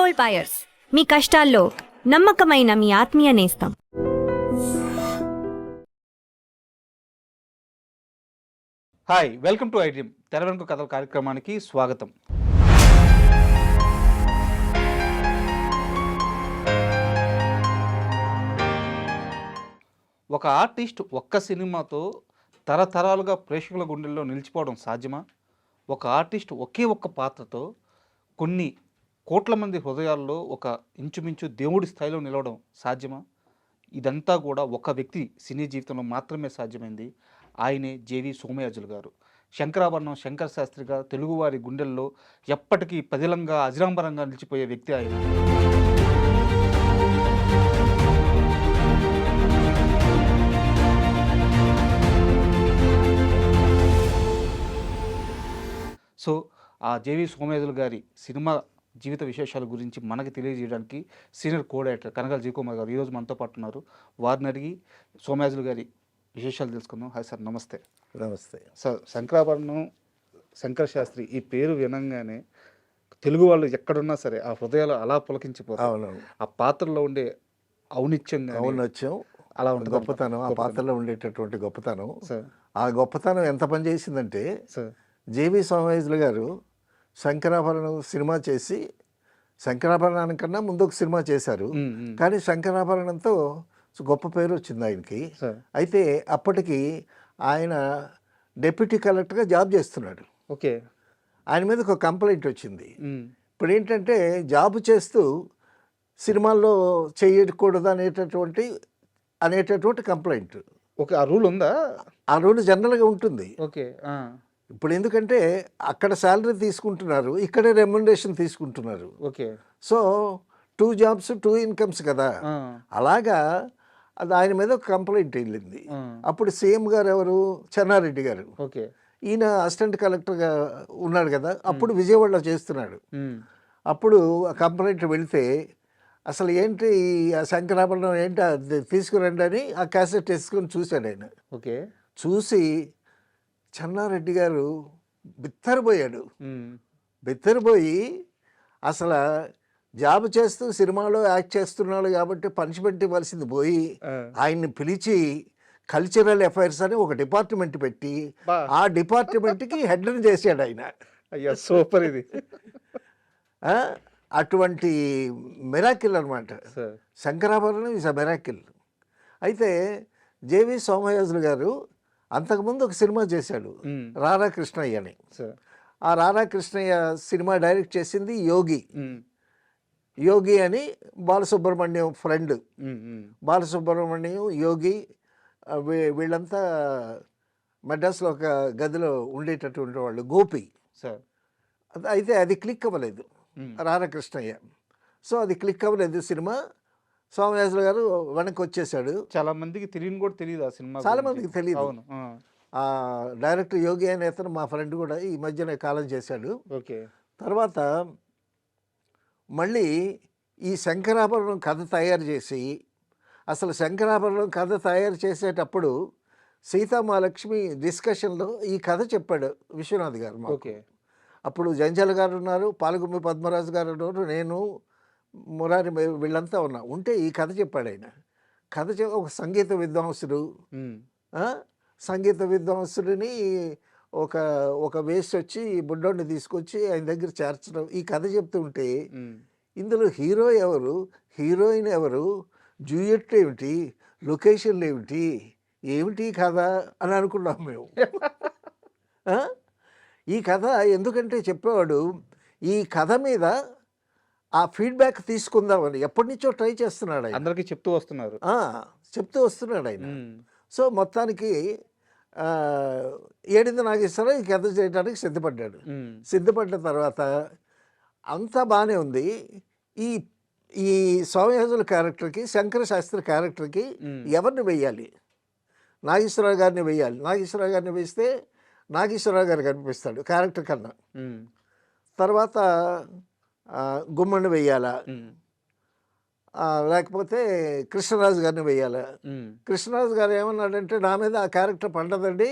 Gold buyers, మీ కష్టాల్లో నమ్మకమైన మీ ఆత్మీయ నేస్తం. హాయ్, వెల్కమ్ టు ఐడ్రీమ్ తెర వెనుక కథల కార్యక్రమానికి స్వాగతం. ఒక ఆర్టిస్ట్ ఒక్క సినిమాతో తరతరాలుగా ప్రేక్షకుల గుండెల్లో నిలిచిపోవడం సాధ్యమా? ఒక ఆర్టిస్ట్ ఒకే ఒక్క పాత్రతో కొన్ని కోట్ల మంది హృదయాల్లో ఒక ఇంచుమించు దేవుడి స్థాయిలో నిలవడం సాధ్యమా? ఇదంతా కూడా ఒక వ్యక్తి సినీ జీవితంలో మాత్రమే సాధ్యమైంది. ఆయనే జేవి సోమయాజులు గారు. శంకరాభరణం శంకర శాస్త్రిగా తెలుగువారి గుండెల్లో ఎప్పటికీ పదిలంగా అజరాంబరంగా నిలిచిపోయే వ్యక్తి ఆయన. సో ఆ జేవి సోమయాజులు గారి సినిమా జీవిత విశేషాల గురించి మనకి తెలియజేయడానికి సీనియర్ కో డైరెక్టర్ కనకాల జీకుమార్ గారు ఈరోజు మనతో పాటు ఉన్నారు. వారిని అడిగి సోమయాజులు గారి విశేషాలు తెలుసుకుందాం. హాయ్ సార్, నమస్తే. నమస్తే సార్, శంకరాభరణం శంకర శాస్త్రి ఈ పేరు వినంగానే తెలుగు వాళ్ళు ఎక్కడున్నా సరే ఆ హృదయాలు అలా పులకించిపోతారు. ఆ పాత్రలో ఉండే ఔనిత్యం అలా ఉంటుంది, గొప్పతనం, ఆ పాత్రలో ఉండేటటువంటి గొప్పతనం. ఆ గొప్పతనం ఎంత పని చేసిందంటే జేవి సోమయాజులు గారు శంకరాభరణం సినిమా చేసి, శంకరాభరణానికన్నా ముందు ఒక సినిమా చేశారు, కానీ శంకరాభరణంతో గొప్ప పేరు వచ్చింది ఆయనకి. అయితే అప్పటికి ఆయన డెప్యూటీ కలెక్టర్గా జాబ్ చేస్తున్నాడు. ఓకే. ఆయన మీద ఒక కంప్లైంట్ వచ్చింది. ఇప్పుడు ఏంటంటే జాబ్ చేస్తూ సినిమాల్లో చేయకూడదు అనేటటువంటి కంప్లైంట్. ఓకే, ఆ రూల్ ఉందా? ఆ రూల్ జనరల్గా ఉంటుంది. ఓకే. ఇప్పుడు ఎందుకంటే అక్కడ శాలరీ తీసుకుంటున్నారు, ఇక్కడే రెమ్యునరేషన్ తీసుకుంటున్నారు. ఓకే. సో 2 jobs 2 incomes కదా. అలాగా అది ఆయన మీద ఒక కంప్లైంట్ వెళ్ళింది. అప్పుడు సీఎం గారు ఎవరు? చెన్నారెడ్డి గారు. ఓకే. ఈయన అసిస్టెంట్ కలెక్టర్గా ఉన్నాడు కదా, అప్పుడు విజయవాడలో చేస్తున్నాడు. అప్పుడు ఆ కంప్లైంట్ వెళితే అసలు ఏంటి ఆ శంకరాభరణం ఏంటి అది తీసుకురండి అని ఆ క్యాసెట్ వేసుకొని చూశాడు ఆయన. ఓకే. చూసి చెన్నారెడ్డి గారు బిత్తరపోయి అసలు జాబ్ చేస్తూ సినిమాలో యాక్ట్ చేస్తున్నాడు కాబట్టి పనిష్మెంట్ ఇవ్వాల్సింది పోయి ఆయన్ని పిలిచి కల్చరల్ అఫైర్స్ అని ఒక డిపార్ట్మెంట్ పెట్టి ఆ డిపార్ట్మెంట్కి హెడ్ని చేశాడు ఆయన. అయ్యా, సూపర్. ఇది అటువంటి మిరాకిల్ అనమాట. Shankarabharanam is a miracle. అయితే జేవి సోమయాజులు గారు అంతకుముందు ఒక సినిమా చేశాడు, రారా కృష్ణయ్య అని. ఆ రారా కృష్ణయ్య సినిమా డైరెక్ట్ చేసింది యోగి అని బాలసుబ్రహ్మణ్యం ఫ్రెండ్. బాలసుబ్రహ్మణ్యం, యోగి వీళ్ళంతా మద్రాసులో ఒక గదిలో ఉండేటటువంటి వాళ్ళు, గోపి. అయితే అది క్లిక్ అవ్వలేదు, రారా కృష్ణయ్య. సో అది క్లిక్ అవ్వలేదు సినిమా. సోమయాజులు గారు వెనక్కి వచ్చేసాడు. చాలా మందికి తెలియని కూడా తెలియదు ఆ సినిమా, చాలా మందికి తెలియదు. ఆ డైరెక్టర్ యోగి అనే అతను మా ఫ్రెండ్ కూడా ఈ మధ్యనే కాలం చేశాడు. ఓకే. తర్వాత మళ్ళీ ఈ శంకరాభరణం కథ తయారు చేసి, అసలు శంకరాభరణం కథ తయారు చేసేటప్పుడు సీతామహాలక్ష్మి డిస్కషన్లో ఈ కథ చెప్పాడు విశ్వనాథ్ గారు. ఓకే. అప్పుడు జంజాల గారు ఉన్నారు, పాలగుమ్మి పద్మరాజు గారు ఉన్నారు, నేను మురారి వీళ్ళంతా ఉంటే ఈ కథ చెప్పాడు ఆయన. కథ ఒక సంగీత విద్వాంసుడిని ఒక వేసి వచ్చి బుడ్డోడిని తీసుకొచ్చి ఆయన దగ్గర చేర్చడం, ఈ కథ చెప్తుంటే ఇందులో హీరో ఎవరు, హీరోయిన్ ఎవరు, జూయెట్ ఏమిటి, లొకేషన్లు ఏమిటి కథ అని అనుకున్నాం మేము. ఈ కథ ఎందుకంటే చెప్పేవాడు ఈ కథ మీద ఆ ఫీడ్బ్యాక్ తీసుకుందామని ఎప్పటి నుంచో ట్రై చేస్తున్నాడు ఆయన, అందరికీ చెప్తూ వస్తున్నాడు ఆయన. సో మొత్తానికి ఏడింది నాగేశ్వరరావు ఈ కథ చేయడానికి సిద్ధపడ్డ తర్వాత అంతా బాగానే ఉంది. ఈ సోమయాజుల క్యారెక్టర్కి, శంకర శాస్త్రి క్యారెక్టర్కి ఎవరిని వెయ్యాలి? నాగేశ్వరరావు గారిని వెయ్యాలి. నాగేశ్వరరావు గారిని వేస్తే నాగేశ్వరరావు గారు కనిపిస్తాడు క్యారెక్టర్ కన్నా. తర్వాత గుమ్మడిని వెయ్యాలా, లేకపోతే కృష్ణరాజు గారిని వెయ్యాలా? కృష్ణరాజు గారు ఏమన్నాడంటే, నా మీద ఆ క్యారెక్టర్ పండదండి,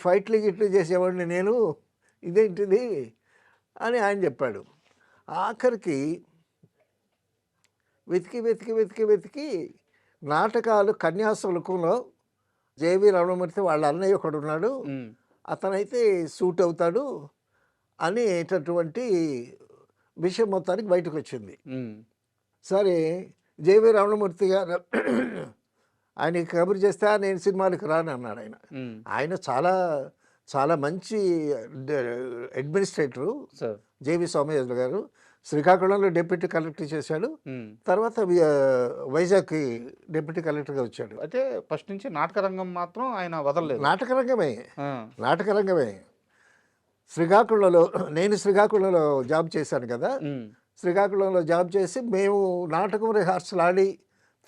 ఫైట్లు గిట్లు చేసేవాడిని నేను, ఇదేంటిది అని ఆయన చెప్పాడు. ఆఖరికి వెతికి వెతికి వెతికి వెతికి నాటకాలు కన్యాశుల్కంలో జేవి రమణమూర్తి వాళ్ళ అన్నయ్య ఒకడు ఉన్నాడు, అతనైతే సూట్ అవుతాడు అనేటటువంటి విషయం మొత్తానికి బయటకు వచ్చింది. సరే జేవి రమణమూర్తి గారు ఆయనకి కబురు చేస్తే నేను సినిమాలకు రాను అన్నాడు. ఆయన చాలా చాలా మంచి అడ్మినిస్ట్రేటరు జేవి సోమయాజులు గారు. శ్రీకాకుళంలో డిప్యూటీ కలెక్టర్ చేశాడు, తర్వాత వైజాగ్కి డిప్యూటీ కలెక్టర్గా వచ్చాడు. అయితే ఫస్ట్ నుంచి నాటకరంగం మాత్రం ఆయన వదలలేదు. నాటకరంగమే. శ్రీకాకుళంలో నేను శ్రీకాకుళంలో జాబ్ చేశాను కదా, శ్రీకాకుళంలో జాబ్ చేసి మేము నాటకం రిహార్సల్ ఆడి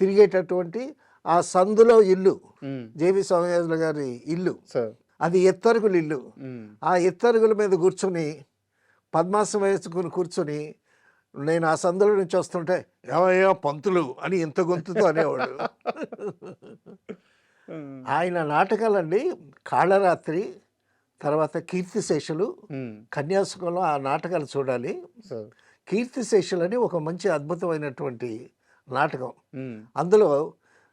తిరిగేటటువంటి ఆ సందులో ఇల్లు జేవి సోమయాజులు గారి ఇల్లు, అది ఎత్తరుగుల ఇల్లు. ఆ ఎత్తరుగుల మీద కూర్చొని పద్మాసం వేసుకుని కూర్చొని నేను ఆ సందులో నుంచి వస్తుంటే ఏమయ్యా పంతులు అని ఇంత గొంతుతో అనేవాడు. ఆయన నాటకాలండి కాళరాత్రి, తర్వాత కీర్తిశేషులు, కన్యాశుల్కంలో ఆ నాటకాలు చూడాలి. కీర్తిశేషులు అని ఒక మంచి అద్భుతమైనటువంటి నాటకం. అందులో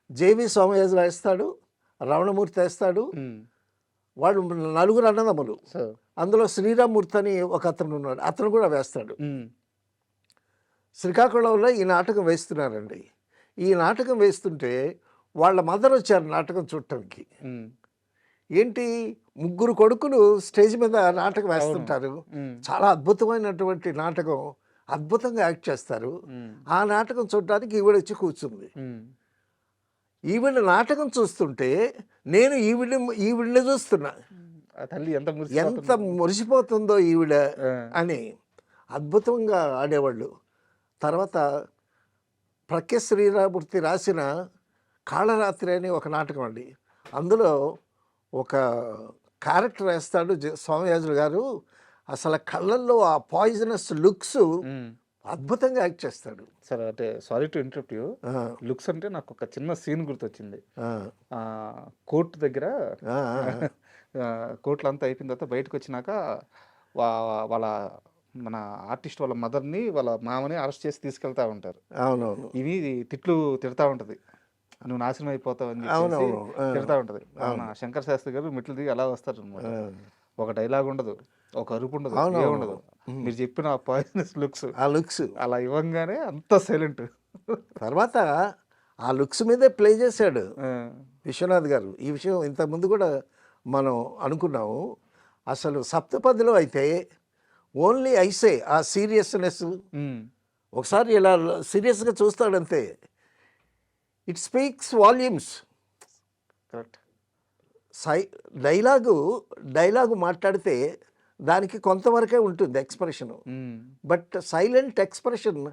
జేవి సోమయాజులు వేస్తాడు, రమణమూర్తి వేస్తాడు, వాళ్ళు నలుగురు అన్నదమ్ములు. అందులో శ్రీరామ్మూర్తి అని ఒక అతను ఉన్నాడు, అతను కూడా వేస్తాడు. శ్రీకాకుళంలో ఈ నాటకం వేస్తున్నారండి. ఈ నాటకం వేస్తుంటే వాళ్ళ మదర్ వచ్చారు నాటకం చూడటానికి. ఏంటి, ముగ్గురు కొడుకులు స్టేజ్ మీద నాటకం వేస్తుంటారు. చాలా అద్భుతమైనటువంటి నాటకం, అద్భుతంగా యాక్ట్ చేస్తారు. ఆ నాటకం చూడటానికి ఈవిడ వచ్చి కూర్చుంది. ఈవిడ నాటకం చూస్తుంటే నేను ఈవిడ్ని చూస్తున్నా, తల్లి ఎంత మురిసిపోతుందో ఈవిడ అని. అద్భుతంగా ఆడేవాళ్ళు. తర్వాత ప్రఖ్య శ్రీరామూర్తి రాసిన కాళరాత్రి అని ఒక నాటకం అండి. అందులో ఒక క్యారెక్టర్ వేస్తాడు సోమయాజులు గారు. అసలు కళ్ళల్లో ఆ పాయిజనస్ లుక్స్ అద్భుతంగా యాక్ట్ చేస్తాడు. సరే, అంటే sorry to interrupt you. Looks అంటే నాకు ఒక చిన్న సీన్ గుర్తొచ్చింది. కోర్టు దగ్గర కోర్టులో అంతా అయిపోయిన తర్వాత బయటకు వచ్చినాక వాళ్ళ మన ఆర్టిస్ట్ వాళ్ళ మదర్ని వాళ్ళ మామని అరెస్ట్ చేసి తీసుకెళ్తా ఉంటారు. అవునవును. ఇవి తిట్లు తిడతా ఉంటది, నువ్వు నాశనం అయిపోతావు అని చెప్పేసి తిడతా ఉంటది. మన శంకర్ శాస్త్రి గారు మెట్లు దిగి అలా వస్తారు అనమాట. ఒక డైలాగ్ ఉండదు, ఒక అరుపు ఉండదు, ఏముండదు. మీరు చెప్పిన పాయిజనస్ లుక్స్ అలా ఇవ్వంగానే అంత సైలెంట్. తర్వాత ఆ లుక్స్ మీదే ప్లే చేశాడు విశ్వనాథ్ గారు. ఈ విషయం ఇంతకుముందు కూడా మనం అనుకున్నాము. అసలు సప్తపదిలో అయితే ఓన్లీ ఐసే ఆ సీరియస్నెస్, ఒకసారి ఇలా సీరియస్గా చూస్తాడంతే, it speaks volumes. Correct. Dialogue మాట్లాడితే దానికి కొంతవరకే ఉంటుంది expression, but silent expression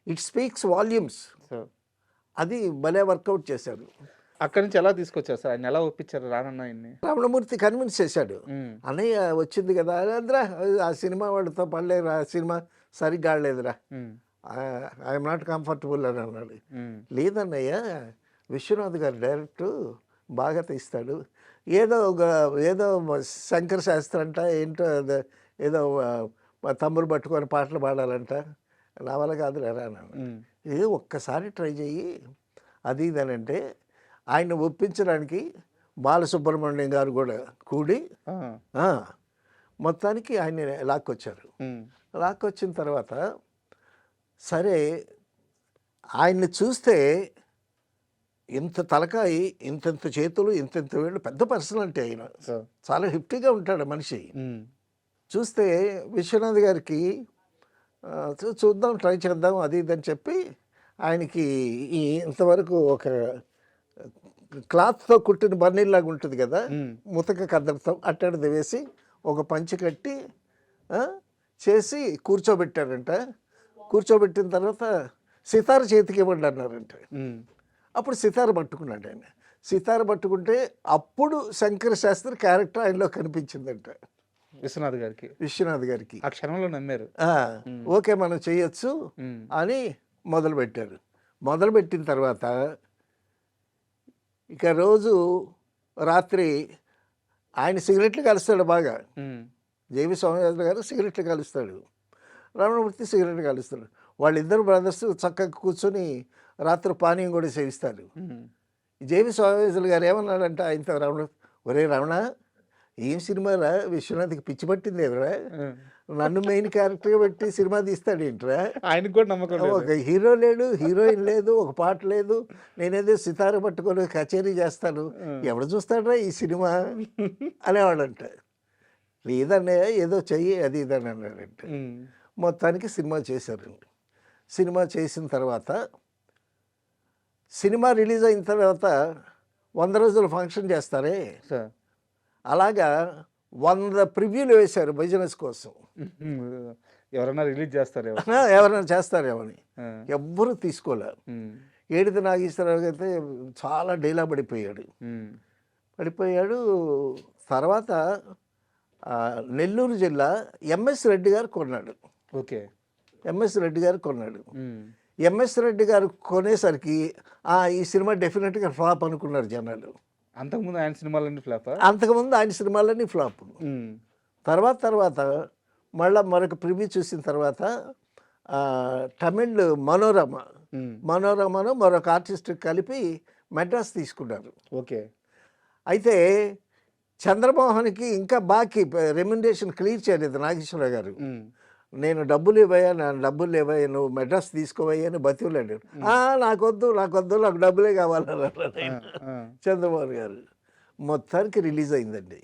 it speaks volumes. అది భలే వర్కౌట్ చేశాడు. అక్కడి నుంచి ఎలా తీసుకొచ్చారు సార్, ఆయన ఎలా ఒప్పించారు రానన్న? రమణమూర్తి కన్విన్స్ చేశాడు. అన్నయ్య వచ్చింది కదా అదేంద్రా, ఆ సినిమా వాడితో పడలేదురా, ఆ సినిమా సరిగ్గా ఆడలేదురా, ఐఎమ్ నాట్ కంఫర్టబుల్ అని అన్నాడు. లేదన్నయ్య, విశ్వనాథ్ గారు డైరెక్ట్ బాగా తీస్తాడు, ఏదో శంకర శాస్త్రి అంట, ఏంటో ఏదో తమ్ముడు పట్టుకొని పాటలు పాడాలంట, నా వల్ల కాదు రా అన్నాను. ఇది ఒక్కసారి ట్రై చెయ్యి అది ఇదనంటే ఆయన ఒప్పించడానికి బాలసుబ్రహ్మణ్యం గారు కూడా కూడి మొత్తానికి ఆయన లాక్కొచ్చారు. లాక్కొచ్చిన తర్వాత సరే ఆయన్ని చూస్తే ఇంత తలకాయి, ఇంతంత చేతులు, ఇంతంత వేళ్ళు, పెద్ద పర్సనాలిటీ ఆయన, చాలా హిఫ్టీగా ఉంటాడు మనిషి. చూస్తే విశ్వనాథ్ గారికి చూద్దాం, ట్రై చేద్దాం అది ఇదని చెప్పి ఆయనకి ఇంతవరకు ఒక క్లాత్తో కుట్టిన బన్నీలాగా ఉంటుంది కదా, ముతక కద్దరితో అట్టడిది వేసి ఒక పంచి కట్టి చేసి కూర్చోబెట్టారంట. కూర్చోబెట్టిన తర్వాత సితార చేతికి ఇవ్వండి అన్నారంట. అప్పుడు సితార పట్టుకున్నాడు ఆయన. సితార పట్టుకుంటే అప్పుడు శంకర శాస్త్రి క్యారెక్టర్ ఆయనలో కనిపించిందంట విశ్వనాథ్ గారికి. ఆ క్షణంలో నమ్మారు, ఓకే మనం చేయొచ్చు అని మొదలుపెట్టారు. మొదలుపెట్టిన తర్వాత ఇక రోజు రాత్రి ఆయన సిగరెట్లు కలుస్తాడు బాగా. జేవి సోమయాజులు గారు సిగరెట్లు కలుస్తాడు, రమణమూర్తి సిగరెట్లు కలుస్తాడు. వాళ్ళిద్దరు బ్రదర్స్ చక్కగా కూర్చొని రాత్రి పానీయం కూడా సేవిస్తారు. ఉమ్. జేవి స్వామివేశులు గారు ఏమన్నాడంటే ఆయనతో రమణ, ఒరే రమణ, ఏం సినిమారా విశ్వనాథ్కి పిచ్చి పట్టింది ఎవరా, నన్ను మెయిన్ క్యారెక్టర్గా పెట్టి సినిమా తీస్తాడు ఏంట్రా, ఆయనకు కూడా నమ్మకం లేదు. ఒక హీరో లేడు, హీరోయిన్ లేదు, ఒక పాట లేదు, నేనేదో సితార పట్టుకొని కచేరీ చేస్తాను, ఎవడు చూస్తాడ్రా ఈ సినిమా అనేవాడంట. లేదన్నయ్య ఏదో చెయ్యి అది ఇదని అన్నాడంట. ఉమ్. మొత్తానికి సినిమా చేశారు. సినిమా చేసిన తర్వాత సినిమా రిలీజ్ అయిన తర్వాత 100 రోజులు ఫంక్షన్ చేస్తారే, సార్. అలాగా 100 ప్రివ్యూలు వేశారు బిజినెస్ కోసం. ఎవరైనా రిలీజ్ చేస్తారేమో. ఎవరైనా చేస్తారేమని ఆ. ఎవ్వరూ తీసుకోలే. ఉమ్. ఏడిది నాగేశ్వరరావు అయితే చాలా డీలా పడిపోయాడు. ఉమ్. తర్వాత నెల్లూరు జిల్లా ఎంఎస్ రెడ్డి గారు కొన్నాడు. ఓకే. ఎంఎస్ రెడ్డి గారు కొన్నాడు. ఉమ్. ఎంఎస్ రెడ్డి గారు కొనేసరికి ఈ సినిమా డెఫినెట్గా ఫ్లాప్ అనుకున్నారు జనాలు. అంతకుముందు ఆయన సినిమాలన్నీ ఫ్లాపా? అంతకుముందు ఆయన సినిమాలన్నీ ఫ్లాప్. తర్వాత మరొక ప్రివ్యూ చూసిన తర్వాత తమిళ్ మనోరమను మరొక ఆర్టిస్ట్ కలిపి మెడ్రాస్ తీసుకున్నారు. ఓకే. అయితే చంద్రమోహన్కి ఇంకా బాకీ రెమ్యునరేషన్ క్లియర్ చేయలేదు నాగేశ్వరరావు గారు. నేను డబ్బులు ఇవ్వయా, నువ్వు మెడ్రాస్ తీసుకోవయ్యా అని బతిలాడు. నాకొద్దు, నాకు డబ్బులే కావాలన్నారు చంద్రమోహన్ గారు. మొత్తానికి రిలీజ్ అయిందండి.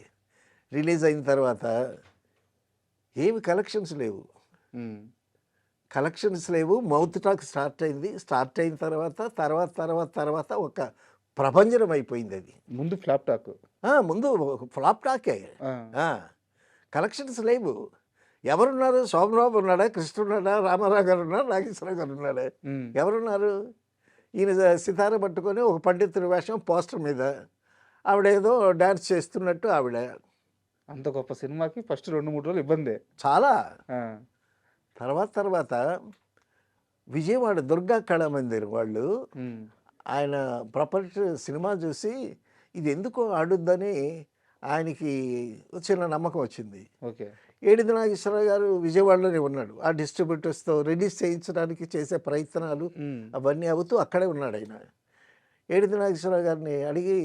రిలీజ్ అయిన తర్వాత ఏమి కలెక్షన్స్ లేవు. మౌత్ టాక్ స్టార్ట్ అయింది. స్టార్ట్ అయిన తర్వాత ఒక ప్రభంజనం అయిపోయింది అది. ముందు ఫ్లాప్ టాక్. ముందు ఫ్లాప్ టాకే. కలెక్షన్స్ లేవు. ఎవరున్నారు? సోమరావు ఉన్నాడా, కృష్ణ ఉన్నాడా, రామారావు గారు ఉన్నాడా, నాగేశ్వరరావు గారు ఉన్నాడా, ఎవరున్నారు? ఈయన సితార పట్టుకొని ఒక పండితుడి వేషం పోస్టర్ మీద, ఆవిడేదో డ్యాన్స్ చేస్తున్నట్టు ఆవిడ. అంత గొప్ప సినిమాకి ఫస్ట్ 2-3 రోజులు ఇబ్బంది చాలా. తర్వాత విజయవాడ దుర్గా కళామందిర్ వాళ్ళు ఆయన ప్రాపర్టీ సినిమా చూసి ఇది ఎందుకో ఆడుద్దని ఆయనకి చిన్న నమ్మకం వచ్చింది. ఓకే. ఏడిది నాగేశ్వరరావు గారు విజయవాడలోనే ఉన్నాడు. ఆ డిస్ట్రిబ్యూటర్స్తో రిలీజ్ చేయించడానికి చేసే ప్రయత్నాలు అవన్నీ అవుతూ అక్కడే ఉన్నాడు ఆయన. ఏడిది నాగేశ్వరరావు గారిని అడిగి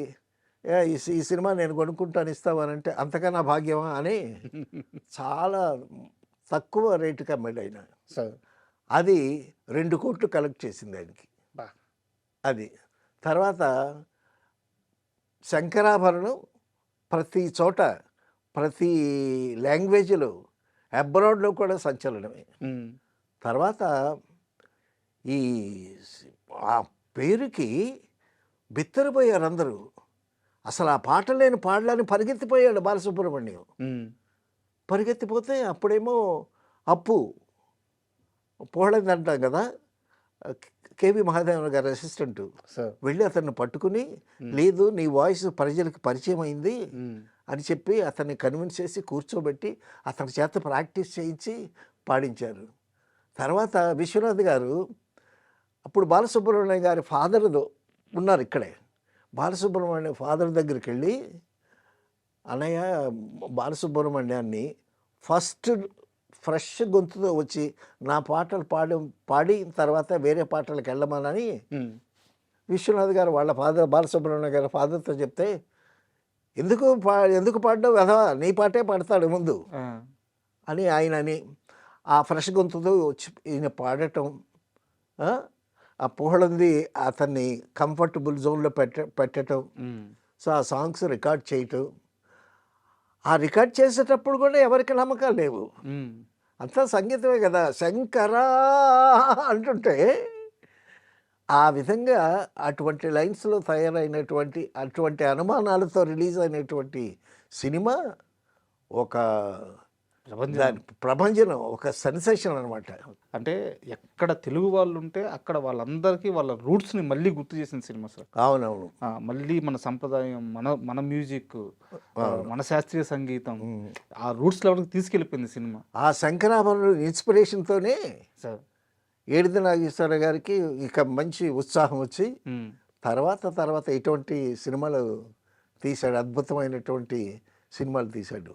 ఈ సినిమా నేను కొనుక్కుంటాను ఇస్తామనంటే అంతకన్నా భాగ్యమా అని చాలా తక్కువ రేటుకి అమ్మాడు ఆయన. అది 2 కోట్లు కలెక్ట్ చేసింది ఆయనకి. అది తర్వాత శంకరాభరణం ప్రతి చోట ప్రతి లాంగ్వేజ్లో అబ్రాడ్లో కూడా సంచలనమే. తర్వాత ఈ ఆ పేరుకి బిత్తరపోయారు అందరూ. అసలు ఆ పాట లేని పాడలని పరిగెత్తిపోయాడు బాలసుబ్రహ్మణ్యం. పరిగెత్తిపోతే అప్పుడేమో అప్పు పోహళంది అంటాం కదా, కేవి మహాదేవన్ గారు అసిస్టెంట్ వెళ్ళి అతన్ని పట్టుకుని, లేదు నీ వాయిస్ ప్రజలకు పరిచయం అయింది అని చెప్పి అతన్ని కన్విన్స్ చేసి కూర్చోబెట్టి అతని చేత ప్రాక్టీస్ చేయించి పాడించారు. తర్వాత విశ్వనాథ్ గారు అప్పుడు బాలసుబ్రహ్మణ్యం గారి ఫాదర్ ఉన్నారు ఇక్కడే. బాలసుబ్రహ్మణ్యం ఫాదర్ దగ్గరికి వెళ్ళి, అన్నయ్య బాలసుబ్రహ్మణ్యాన్ని ఫస్ట్ ఫ్రెష్ గొంతుతో వచ్చి నా పాటలు పాడిన తర్వాత వేరే పాటలకు వెళ్ళమని విశ్వనాథ్ గారు వాళ్ళ ఫాదర్ బాలసుబ్రహ్మణ్యం గారి ఫాదర్తో చెప్తే, ఎందుకు పాడడం వెధవా, నీ పాటే పాడతాడు ముందు అని ఆయనని ఆ ఫ్రెష్ గొంతుతో వచ్చి ఈయన పాడటం, ఆ పోహళంది అతన్ని కంఫర్టబుల్ జోన్లో పెట్టడం, సో ఆ సాంగ్స్ రికార్డ్ చేయటం. ఆ రికార్డ్ చేసేటప్పుడు కూడా ఎవరికి నమ్మకాలు లేవు, అంతా సంగీతమే కదా, శంకరా అంటుంటే ఆ విధంగా అటువంటి లైన్స్లో తయారైనటువంటి అటువంటి అనుమానాలతో రిలీజ్ అయినటువంటి సినిమా ఒక ప్రభంజనం, ఒక సెన్సేషన్ అనమాట. అంటే ఎక్కడ తెలుగు వాళ్ళు ఉంటే అక్కడ వాళ్ళందరికీ వాళ్ళ రూట్స్ని మళ్ళీ గుర్తు చేసిన సినిమా సార్. అవునవును. మళ్ళీ మన సంప్రదాయం, మన మ్యూజిక్, మన శాస్త్రీయ సంగీతం ఆ రూట్స్ లెవెల్కి తీసుకెళ్ళిపోయింది సినిమా. ఆ శంకరాభరణం ఇన్స్పిరేషన్తోనే సార్ ఏడిది నాగేశ్వరరావు గారికి ఇక మంచి ఉత్సాహం వచ్చి తర్వాత ఇటువంటి సినిమాలు తీశాడు, అద్భుతమైనటువంటి సినిమాలు తీశాడు.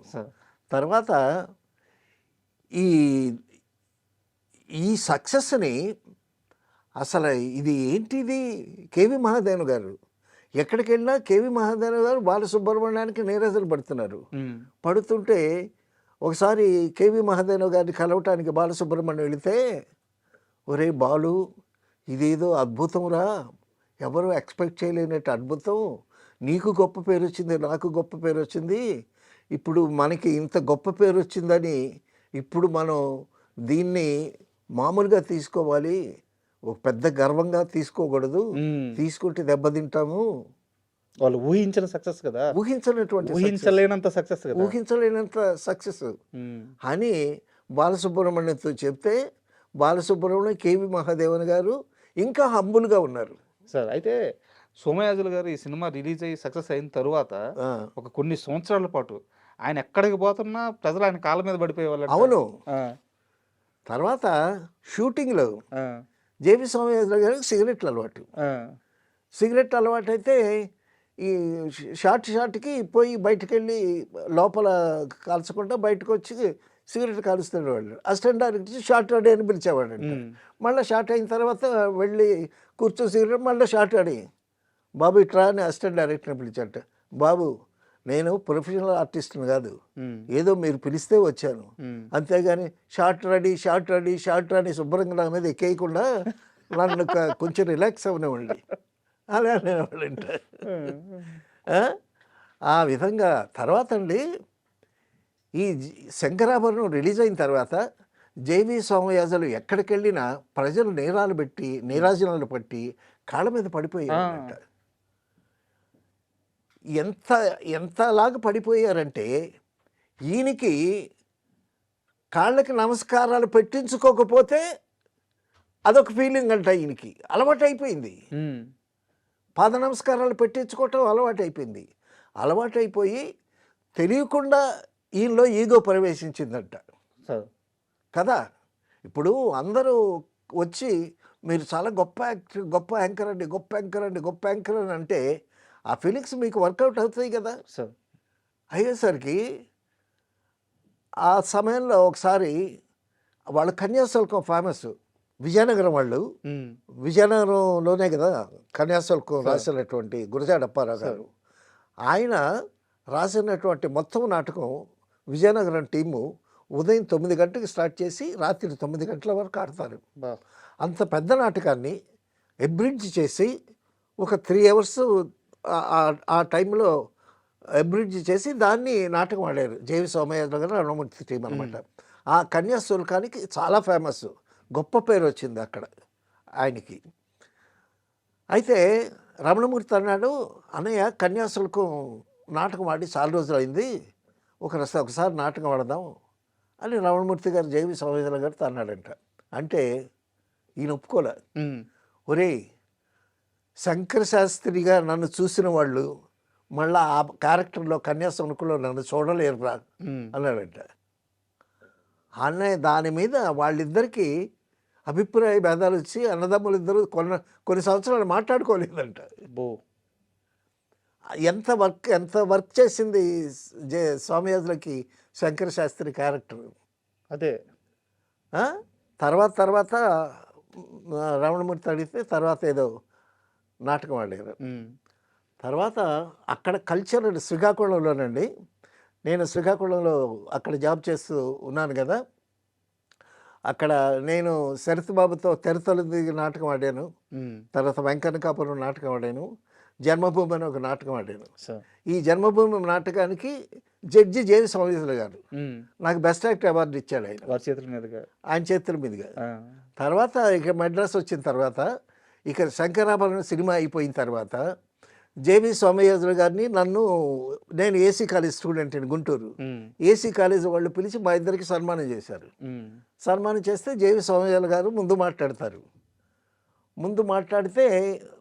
తర్వాత ఈ సక్సెస్ని అసలు ఇది ఏంటిది కేవి మహాదేవన్ గారు ఎక్కడికి వెళ్ళినా కేవి మహాదేవన్ గారు బాలసుబ్రహ్మణ్యానికి నీరజలు పడుతున్నారు. పడుతుంటే ఒకసారి కేవి మహాదేవన్ గారిని కలవటానికి బాలసుబ్రహ్మణ్యం వెళితే, ఒరే బాలు, ఇదేదో అద్భుతంరా, ఎవరు ఎక్స్పెక్ట్ చేయలేనట్టు అద్భుతం, నీకు గొప్ప పేరు వచ్చింది, నాకు గొప్ప పేరు వచ్చింది, ఇప్పుడు మనకి ఇంత గొప్ప పేరు వచ్చిందని ఇప్పుడు మనం దీన్ని మామూలుగా తీసుకోవాలి, ఒక పెద్ద గర్వంగా తీసుకోకూడదు, తీసుకుంటే దెబ్బతింటాము. వాళ్ళు ఊహించిన సక్సెస్ కదా, ఊహించలేనంత సక్సెస్ కదా, ఊహించలేనంత సక్సెస్ అని బాలసుబ్రహ్మణ్యంతో చెప్తే బాలసుబ్రహ్మణ్యం కేవి మహాదేవన్ గారు ఇంకా హంబుల్గా ఉన్నారు సార్. అయితే సోమయాజులు గారు ఈ సినిమా రిలీజ్ అయ్యి సక్సెస్ అయిన తరువాత ఒక కొన్ని సంవత్సరాల పాటు ఆయన ఎక్కడికి పోతున్నా ప్రజలు ఆయన కాళ్ళ మీద పడిపోయేవాళ్ళు. అవును. తర్వాత షూటింగ్లో జేవి సోమయాజులు గారికి సిగరెట్లు అలవాటు. సిగరెట్ అలవాటు అయితే ఈ షార్ట్కి పోయి బయటకు వెళ్ళి లోపల కాల్చకుండా బయటకు వచ్చి సిగరెట్ కాలుస్తున్న వాళ్ళు. అసిస్టెంట్ డైరెక్టర్ షార్ట్ రెడీ అని పిలిచేవాడు. మళ్ళీ షార్ట్ అయిన తర్వాత వెళ్ళి కూర్చొని సిగరెట్ మళ్ళీ షార్ట్ రెడీ, బాబు ఇట్రా అని అసిస్టెంట్ డైరెక్టర్ని పిలిచాట. బాబు, నేను ప్రొఫెషనల్ ఆర్టిస్ట్ని కాదు, ఏదో మీరు పిలిస్తే వచ్చాను, అంతేగాని షార్ట్ రెడీ శుభ్రంగా నా మీద ఎక్కేయకుండా నన్ను కొంచెం రిలాక్స్ అవనివ్వండి అలా అనేవాళ్ళంట. ఆ విధంగా తర్వాత అండి ఈ శంకరాభరణం రిలీజ్ అయిన తర్వాత జేవి సోమయాజులు ఎక్కడికి వెళ్ళినా ప్రజలు నీరాజనాలు పట్టి కాళ్ళ మీద పడిపోయారంట. ఎంతలాగా పడిపోయారంటే ఈయనకి కాళ్ళకి నమస్కారాలు పెట్టించుకోకపోతే అదొక ఫీలింగ్ అంట. ఈయనకి అలవాటు అయిపోయింది, పాద నమస్కారాలు పెట్టించుకోవటం అలవాటు అయిపోయింది. అలవాటు అయిపోయి తెలియకుండా ఈయనలో ఈగో ప్రవేశించిందంట కదా. ఇప్పుడు అందరూ వచ్చి మీరు చాలా గొప్ప యాక్టర్, గొప్ప యాంకర్ అని అంటే ఆ ఫీలింగ్స్ మీకు వర్కౌట్ అవుతాయి కదా. అయ్యేసరికి ఆ సమయంలో ఒకసారి వాళ్ళ కన్యాశుల్కం ఫేమస్, విజయనగరం వాళ్ళు, విజయనగరంలోనే కదా కన్యాశుల్కం రాసినటువంటి గురజాడ అప్పారావు గారు, ఆయన రాసినటువంటి మొత్తం నాటకం విజయనగరం టీము ఉదయం 9 గంటలకు స్టార్ట్ చేసి రాత్రి 9 గంటల వరకు ఆడతారు. అంత పెద్ద నాటకాన్ని ఎబ్రిడ్జ్ చేసి ఒక 3 అవర్స్ ఆ టైంలో ఎబ్రిడ్జ్ చేసి దాన్ని నాటకం ఆడారు జేవి సోమయాజులు గారు, రమణమూర్తి టీం అనమాట. ఆ కన్యాశుల్కానికి చాలా ఫేమస్, గొప్ప పేరు వచ్చింది అక్కడ ఆయనకి. అయితే రమణమూర్తి అన్నాడు, అన్నయ్య కన్యాశుల్కం నాటకం ఆడి చాలా రోజులు అయింది, ఒకసారి నాటకం ఆడదాం అని రమణమూర్తి గారు జేవి సోమయాజులు గారితో అన్నాడంట. అంటే ఈయన ఒప్పుకోలే. ఒరేయ్, శంకర శాస్త్రిగా నన్ను చూసిన వాళ్ళు మళ్ళీ ఆ క్యారెక్టర్లో కన్యాశుల్కంలో నన్ను చూడలేరురా అన్నాడంట. అన్నయ్య దాని మీద వాళ్ళిద్దరికీ అభిప్రాయ భేదాలు వచ్చి అన్నదమ్ములు ఇద్దరు కొన్ని సంవత్సరాలు మాట్లాడుకోలేదంట. ఎంత వర్క్ చేసింది సోమయాజులకి శంకర శాస్త్రి క్యారెక్టర్. అదే తర్వాత రమణమూర్తి అడిగితే తర్వాత ఏదో నాటకం ఆడారు. తర్వాత అక్కడ కల్చర్ శ్రీకాకుళంలోనండి, నేను శ్రీకాకుళంలో అక్కడ జాబ్ చేస్తూ ఉన్నాను కదా, అక్కడ నేను శరత్ బాబుతో తెరతలు దిగి నాటకం ఆడాను, తర్వాత వెంకన్నకాపురం నాటకం ఆడాను, జన్మభూమి అని ఒక నాటకం ఆడాను. ఈ జన్మభూమి నాటకానికి జడ్జి జేవి సోమయాజులు గారు నాకు బెస్ట్ యాక్టర్ అవార్డు ఇచ్చాడు ఆయన చేతుల మీదుగా. తర్వాత ఇక మెడ్రాస్ వచ్చిన తర్వాత ఇక శంకరాభరణం సినిమా అయిపోయిన తర్వాత జేవి సోమయాజులు గారిని నేను ఏసీ కాలేజ్ స్టూడెంట్ అని గుంటూరు, ఏసీ కాలేజ్ వాళ్ళు పిలిచి మా ఇద్దరికి సన్మానం చేశారు. సన్మానం చేస్తే జేవి సోమయాజులు గారు ముందు మాట్లాడితే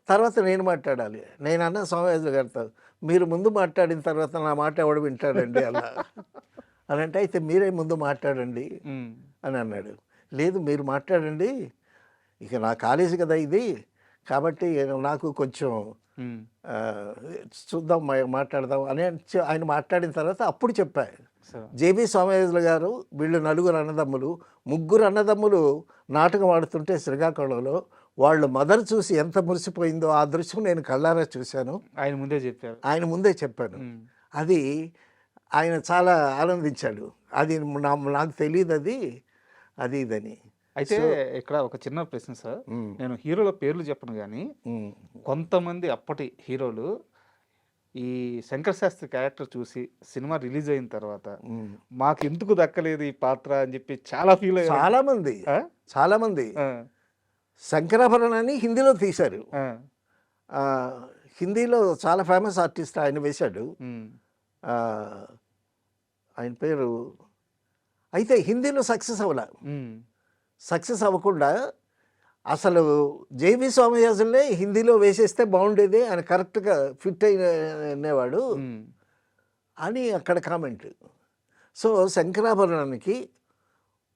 తర్వాత నేను మాట్లాడాలి. నేను అన్న సోమయాజులు గారితో, మీరు ముందు మాట్లాడిన తర్వాత నా మాట ఎవడు వింటాడండి అలా అని అంటే, అయితే మీరే ముందు మాట్లాడండి అని అన్నాడు. లేదు, మీరు మాట్లాడండి, ఇక నా కాలేజీ కదా ఇది, కాబట్టి నాకు కొంచెం ఉమ్, ఆ, చూద్దాం మాట్లాడదాం అని ఆయన మాట్లాడిన తర్వాత అప్పుడు చెప్పా. సార్ జేబీ సోమయాజులు గారు వీళ్ళు నలుగురు అన్నదమ్ములు, ముగ్గురు అన్నదమ్ములు నాటకం ఆడుతుంటే శ్రీకాకుళంలో వాళ్ళ మదర్ చూసి ఎంత మురిసిపోయిందో ఆ దృశ్యం నేను కళ్ళారా చూశాను. ఆయన ముందే చెప్పారు. ఆయన ముందే చెప్పాను. ఉమ్, అది ఆయన చాలా ఆనందించాడు. అది నాకు తెలియదు అది అది ఇదని. అయితే ఇక్కడ ఒక చిన్న ప్రశ్న సార్. ఉమ్, నేను హీరోల పేర్లు చెప్పను కానీ ఉమ్, కొంతమంది అప్పటి హీరోలు ఈ శంకర్ శాస్త్రి క్యారెక్టర్ చూసి సినిమా రిలీజ్ అయిన తర్వాత ఉమ్. మాకు ఎందుకు దక్కలేదు ఈ పాత్ర అని చెప్పి చాలా ఫీల్ అయ్యారు. చాలామంది ఆ? చాలామంది ఆ, శంకరాభరణాన్ని హిందీలో తీశారు. ఆ, ఆ, హిందీలో చాలా ఫేమస్ ఆర్టిస్ట్ ఆయన వేశాడు. ఉమ్, ఆ, ఆయన పేరు అయితే హిందీలో సక్సెస్ అవ్వలే. ఉమ్, సక్సెస్ అవ్వకుండా అసలు జేబీ సోమయాజుల్నే హిందీలో వేసేస్తే బాగుండేది, ఆయన కరెక్ట్గా ఫిట్ అయినవాడు ఉమ్, అని అక్కడ కామెంట్. సో శంకరాభరణానికి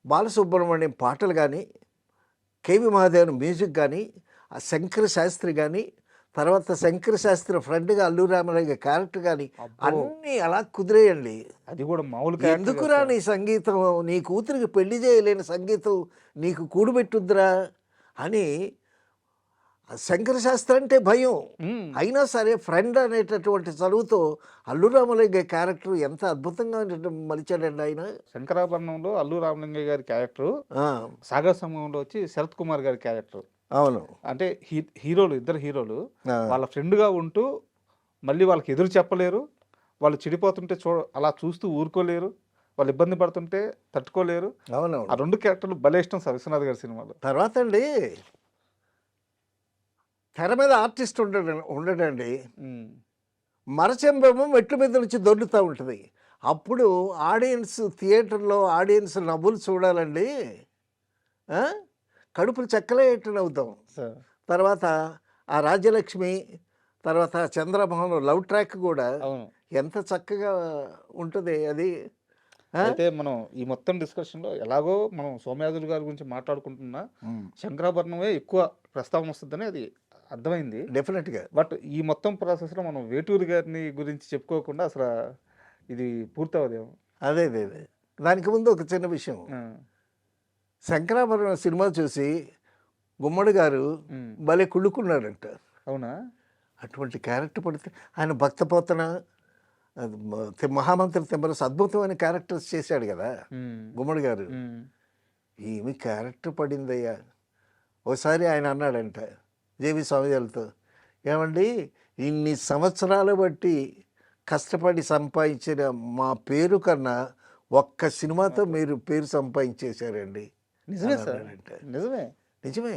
బాలసుబ్రహ్మణ్యం పాటలు కానీ, కేవి మహాదేవన్ మ్యూజిక్ కానీ, ఆ శంకర శాస్త్రి కానీ, తర్వాత శంకర శాస్త్రి ఫ్రెండ్గా అల్లు రామరాయ క్యారెక్టర్ కానీ అబ్బో. అన్నీ అలా కుదిరేయండి. అది కూడా మామూలు character ఎందుకురా కాదు నీ సంగీతం, నీ కూతురికి పెళ్లి చేయలేని సంగీతం నీకు కూడుబెట్టుద్దురా అని. శంకర శాస్త్రి అంటే భయం సార్. ఉమ్, అయినా సరే ఫ్రెండ్ అనేటటువంటి చదువుతో అల్లు రామలింగ క్యారెక్టర్ ఎంత అద్భుతంగా మలిచాడండి ఆయన. శంకరాభరణంలో అల్లు రామలింగయ్య గారి క్యారెక్టర్, ఆ, సాగర్ సమయంలో వచ్చి శరత్ కుమార్ గారి క్యారెక్టర్. అవును. అంటే ఇద్దరు హీరోలు ఆ, వాళ్ళ ఫ్రెండ్గా ఉంటూ మళ్ళీ వాళ్ళకి ఎదురు చెప్పలేరు, వాళ్ళు చెడిపోతుంటే అలా చూస్తూ ఊరుకోలేరు, వాళ్ళు ఇబ్బంది పడుతుంటే తట్టుకోలేరు. అవునవును. ఆ రెండు క్యారెక్టర్లు భలే ఇష్టం సార్ విశ్వనాథ్ గారి సినిమాలో. తర్వాత అండి తెర మీద ఆర్టిస్ట్ ఉండడండి, ఉమ్, మరచెంబేమో మెట్ల మీద నుంచి దొర్లుతూ ఉంటుంది. అప్పుడు ఆడియన్స్ థియేటర్లో ఆడియన్స్ నవ్వులు చూడాలండి, ఆ? కడుపులు చెక్కలేట్టు నవ్వుతాం. సార్ తర్వాత ఆ రాజ్యలక్ష్మి, తర్వాత చంద్రమోహన్ లవ్ ట్రాక్ కూడా అవును. ఎంత చక్కగా ఉంటుంది అది. ఆ? అయితే మనం ఈ మొత్తం డిస్కషన్లో ఎలాగో మనం సోమయాజులు గారి గురించి మాట్లాడుకుంటున్నా శంకరాభరణమే ఎక్కువ ప్రస్తావన వస్తుందని అది అర్థమైంది. డెఫినెట్గా. బట్ ఈ మొత్తం ప్రాసెస్లో మనం వేటూరి గారిని గురించి చెప్పుకోకుండా అసలు ఇది పూర్తవదేమో. అదే అదే అదే. దానికి ముందు ఒక చిన్న విషయం. ఆ, శంకరాభరణం సినిమా చూసి గుమ్మడి గారు ఉమ్, భలే కుళ్ళుకున్నాడంట. అవునా. అటువంటి క్యారెక్టర్ పడితే ఆయన భక్తపోతన, అది మహామంత్రి తిమ్మరసు అద్భుతమైన క్యారెక్టర్స్ చేశాడు కదా ఉమ్, గుమ్మడి గారు. ఉమ్, ఏమి క్యారెక్టర్ పడిందయ్యా. ఒకసారి ఆయన అన్నాడంట జేవి స్వామిజాలతో, ఏమండి ఇన్ని సంవత్సరాలు బట్టి కష్టపడి సంపాదించిన మా పేరు కన్నా ఒక్క సినిమాతో మీరు పేరు సంపాదించేశారండి. నిజమే సార్, అన్నాడంట. నిజమే. నిజమే.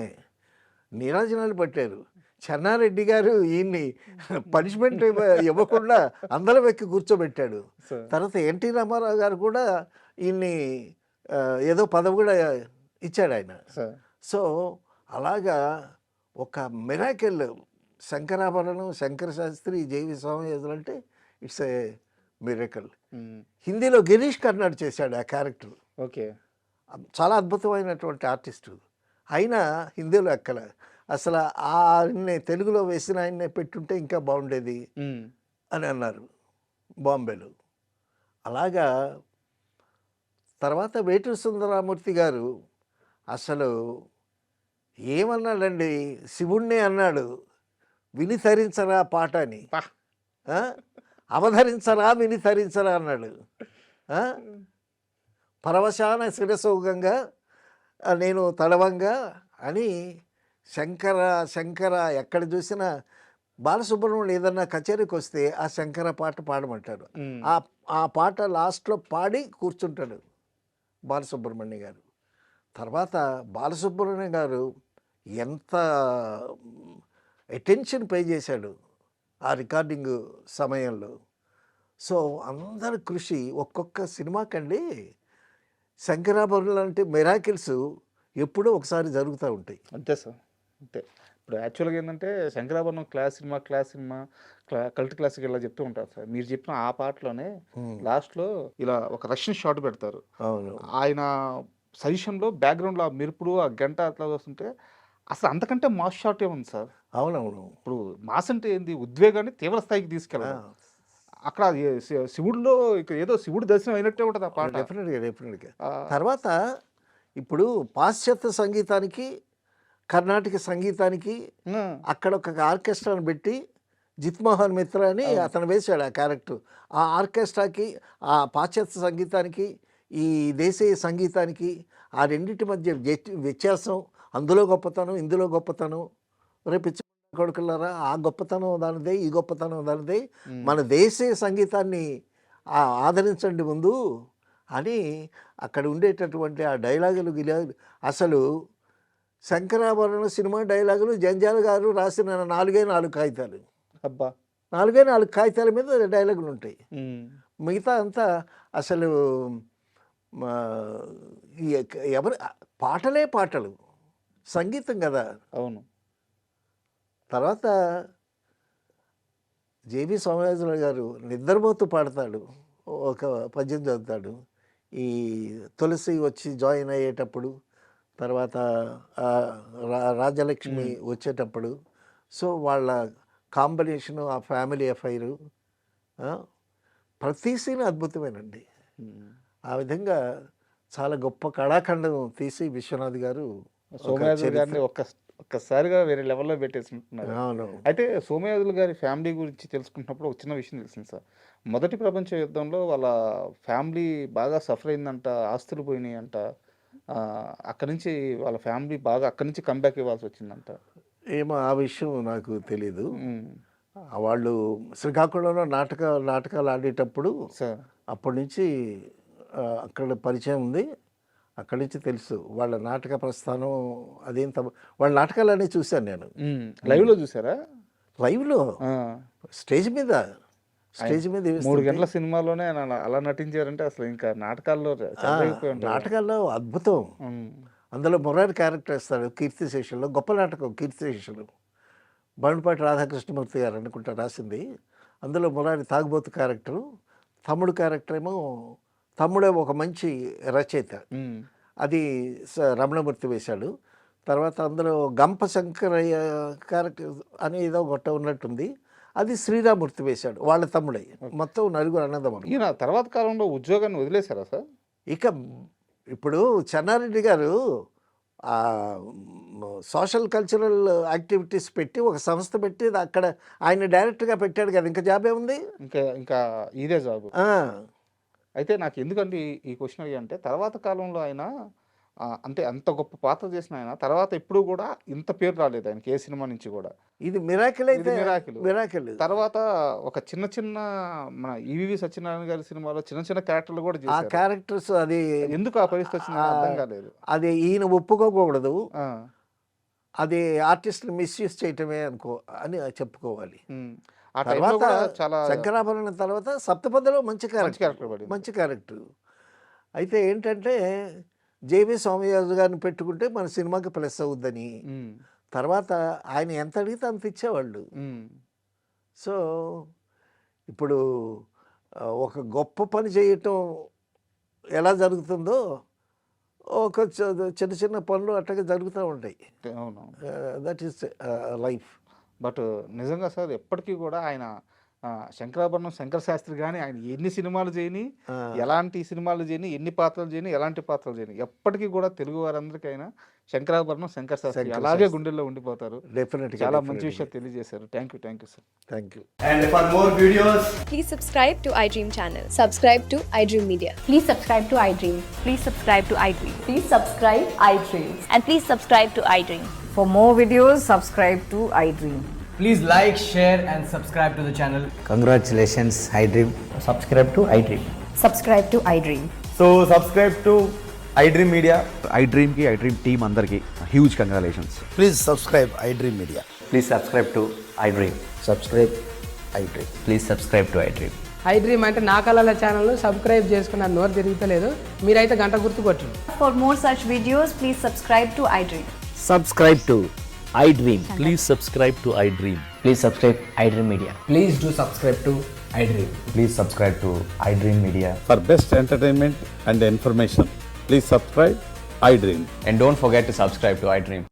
నీరాజనాలు పట్టారు. చెన్నారెడ్డి గారు ఈయన్ని పనిష్మెంట్ ఇవ్వకుండా అందరం ఎక్కి కూర్చోబెట్టాడు. సార్ తర్వాత ఎన్టీ రామారావు గారు కూడా ఈయన్ని ఏదో పదవి కూడా ఇచ్చాడు ఆయన. సార్ సో అలాగా ఒక మిరాకిల్ శంకరాభరణం, శంకర శాస్త్రి, జేవి స్వామియాజులు అంటే ఇట్స్ ఏ మిరాకిల్. ఉమ్, హిందీలో గిరీష్ కర్నాడ్ చేశాడు ఆ క్యారెక్టర్. ఓకే. చాలా అద్భుతమైనటువంటి ఆర్టిస్టు. అయినా హిందీలో ఎక్కల. అసలు ఆయన్ని తెలుగులో వేసిన ఆయన్నే పెట్టుంటే ఇంకా బాగుండేది ఉమ్, అని అన్నారు బాంబేలో. అలాగా తర్వాత వేటూరి సుందరరామూర్తి గారు అసలు ఏమన్నాడండి, శివుణ్ణే అన్నాడు విని తరించరా పాట అని. పా. ఆ? అవధరించరా విని తరించరా అన్నాడు. ఆ? పరవశాన శిరసౌగంగా నేను తడవంగా అని శంకర శంకర ఎక్కడ చూసినా బాలసుబ్రహ్మణ్యం ఏదన్నా కచేరీకి వస్తే ఆ శంకర పాట పాడమంటారు. ఉమ్, ఆ పాట లాస్ట్లో పాడి కూర్చుంటాడు బాలసుబ్రహ్మణ్యం గారు. తర్వాత బాలసుబ్రహ్మణ్యం గారు ఎంత అటెన్షన్ పే చేశాడు ఆ రికార్డింగ్ సమయంలో. సో అందరి కృషి ఒక్కొక్క సినిమాకండి. శంకరాభరణం లాంటి మిరాకిల్స్ ఎప్పుడో ఒకసారి జరుగుతూ ఉంటాయి. అంతే సార్, అంతే. ఇప్పుడు యాక్చువల్గా ఏంటంటే Shankarabharanam class cinema cult classic ఇలా చెప్తూ ఉంటారు సార్. మీరు చెప్పిన ఆ పాటలోనే లాస్ట్లో ఇలా ఒక రష్యన్ షాట్ పెడతారు. అవును. ఆయన సజెషన్లో బ్యాక్గ్రౌండ్లో ఆ మెరుపుడు ఆ గంట అట్లా వస్తుంటే అసలు అంతకంటే మాస్ షాట్ ఏముంది సార్. అవునవును. ఇప్పుడు మాస్ అంటే ఏంది, ఉద్వేగాన్ని తీవ్ర స్థాయికి తీసుకెళ్ళడం. అక్కడ శివుడిలో ఇక ఏదో శివుడి దర్శనం అయినట్టే ఉంటుంది ఆ పాట. డెఫినెట్గా. ఆ, తర్వాత ఇప్పుడు పాశ్చాత్య సంగీతానికి, కర్ణాటక సంగీతానికి ఆ, అక్కడ ఒక ఆర్కెస్ట్రాని పెట్టి జిత్మోహన్ మిత్ర అని అతను వేశాడు ఆ క్యారెక్టర్. ఆ ఆర్కెస్ట్రాకి, ఆ పాశ్చాత్య సంగీతానికి, ఈ దేశీయ సంగీతానికి ఆ రెండింటి మధ్య వ్యత్యాసం, అందులో గొప్పతనం, ఇందులో గొప్పతనం. రేపు కొడుకులారా, ఆ గొప్పతనం దానిదే, ఈ గొప్పతనం దానిదే, మన దేశీయ సంగీతాన్ని ఆదరించండి ముందు అని అక్కడ ఉండేటటువంటి ఆ డైలాగులు అసలు శంకరాభరణ సినిమా డైలాగులు జంజాల గారు రాసిన 4 కాగితాలు, అబ్బా. 4 కాగితాల మీద డైలాగులు ఉంటాయి. మిగతా అంతా అసలు ఎవరు పాటలే పాటలు, సంగీతం కదా. అవును. తర్వాత జేబీ సోమయాజులు గారు నిద్రపోతూ పాడతాడు, ఒక పద్యం చదువుతాడు. ఈ తులసి వచ్చి జాయిన్ అయ్యేటప్పుడు, తర్వాత రాజలక్ష్మి వచ్చేటప్పుడు, సో వాళ్ళ కాంబినేషను, ఆ ఫ్యామిలీ అఫైరు, ప్రతి సీన్ అద్భుతమేనండి. ఆ విధంగా చాలా గొప్ప కళాఖండం తీసి విశ్వనాథ్ గారు సోమయాజులు గారిని ఒక్కసారిగా వేరే లెవెల్లో పెట్టేసుకుంటున్నారు. అవును. అయితే సోమయాజులు గారి ఫ్యామిలీ గురించి తెలుసుకుంటున్నప్పుడు ఒక చిన్న విషయం తెలిసింది సార్. మొదటి ప్రపంచ యుద్ధంలో వాళ్ళ ఫ్యామిలీ బాగా సఫర్ అయిందంట, ఆస్తులు పోయినాయంట. అక్కడి నుంచి వాళ్ళ ఫ్యామిలీ బాగా అక్కడి నుంచి కంబ్యాక్ ఇవ్వాల్సి వచ్చిందంట. ఏమో ఆ విషయం నాకు తెలీదు. వాళ్ళు శ్రీకాకుళంలో నాటకాలు ఆడేటప్పుడు సార్ అప్పటి నుంచి అక్కడ పరిచయం ఉంది. అక్కడి నుంచి తెలుసు వాళ్ళ నాటక ప్రస్థానం. అదేం వాళ్ళ నాటకాలన్నీ చూశాను నేను. లైవ్లో చూసారా? లైవ్లో స్టేజ్ మీద 3 గంటల సినిమాలోనే అలా నటించారంటే అసలు ఇంకా నాటకాల్లో అద్భుతం. అందులో మురారి క్యారెక్టర్ వేస్తాడు కీర్తిశేషుల్లో, గొప్ప నాటకం కీర్తిశేషులు. బండిపాటి రాధాకృష్ణమూర్తి గారు అనుకుంటా రాసింది. అందులో మురారి తాగుబోతు క్యారెక్టరు, తమ్ముడు క్యారెక్టర్ ఏమో, తమ్ముడే ఒక మంచి రచయిత, అది రమణమూర్తి వేశాడు. తర్వాత అందులో గంప శంకరయ్య క్యారెక్టర్ అని ఏదో గొట్ట ఉన్నట్టుంది, అది శ్రీరామూర్తి వేశాడు, వాళ్ళ తమ్ముడే. మొత్తం 4 అన్నదమ్ములు. ఈయన తర్వాత కాలంలో ఉద్యోగాన్ని వదిలేశారా సార్? ఇక ఇప్పుడు చెన్నారెడ్డి గారు సోషల్ కల్చరల్ యాక్టివిటీస్ పెట్టి ఒక సంస్థ పెట్టి అక్కడ ఆయన డైరెక్ట్గా పెట్టాడు కదా, ఇంకా జాబ్ ఏముంది? ఇంకా ఇదే జాబ్. అయితే నాకు ఎందుకంటే ఈ క్వశ్చన్ అయ్యి అంటే, తర్వాత కాలంలో ఆయన అంటే అంత గొప్ప పాత్ర చేసిన ఆయన తర్వాత ఎప్పుడు కూడా ఇంత పేరు రాలేదు ఆయనకి, ఏ సినిమా నుంచి కూడా. ఇది మిరాకిల్. అయితే మిరాకిల్. తర్వాత ఒక చిన్న మన ఈవీవి సత్యనారాయణ గారి సినిమాలో చిన్న క్యారెక్టర్లు కూడా చేశారు. ఆ క్యారెక్టర్స్ అది ఎందుకు ఆ పరిస్థితి వచ్చింది అర్థం కాలేదు. అది ఈయన ఒప్పుకోకూడదు, అది ఆర్టిస్ట్ని మిస్యూజ్ చేయటమే అని చెప్పుకోవాలి. తర్వాత శంకరాభరణం తర్వాత సప్తపదిలో మంచి క్యారెక్టర్. అయితే ఏంటంటే జేవి సోమయాజు గారిని పెట్టుకుంటే మన సినిమాకి ప్లస్ అవుద్దని, తర్వాత ఆయన ఎంత అడిగితే అంత ఇచ్చేవాళ్ళు. సో ఇప్పుడు ఒక గొప్ప పని చేయటం ఎలా జరుగుతుందో ఒక చిన్న పనులు అట్టగా జరుగుతూ ఉంటాయి. That is life. బట్ నిజంగా సార్ ఎప్పటికీ కూడా ఆయన శంకరాభరణం శంకర శాస్త్రి కానీ ఆయన ఎన్ని సినిమాలు చేయని, ఎలాంటి సినిమాలు చేయని, ఎన్ని పాత్రలు చేయని, ఎలాంటి పాత్రలు చేయని, ఎప్పటికీ కూడా తెలుగు వారందరికైనా శంకరాభరణం శంకర శాస్త్రి అలాగే గుండెల్లో ఉండిపోతారు. డెఫినెట్గా చాలా మంచి విషయాలు తెలియజేశారు. Thank you sir. Thank you. And for more videos, please subscribe to iDream channel. Subscribe to iDream Media. Please subscribe to iDream. Please subscribe to iDream. Please subscribe iDream. And please subscribe to iDream. For more videos, subscribe to iDream. please like, share and subscribe to the channel. Congratulations, iDream. Subscribe to iDream. Subscribe to iDream. So subscribe to iDream Media. iDream ki iDream team andarki huge congratulations. Please subscribe iDream Media. Please subscribe to iDream. Subscribe iDream. Please subscribe to iDream. iDream అంటే నా కళల channel subscribe చేసుకున్న నోరు తిరుగుతలేదు, మీరైతే గంట గుర్తు కొట్టండి. For more such videos, please subscribe to iDream. Subscribe to iDream. Please subscribe to iDream. Please subscribe iDream Media. Please do subscribe to iDream. Please subscribe to iDream Media. For best entertainment and information, please subscribe iDream. And don't forget to subscribe to iDream.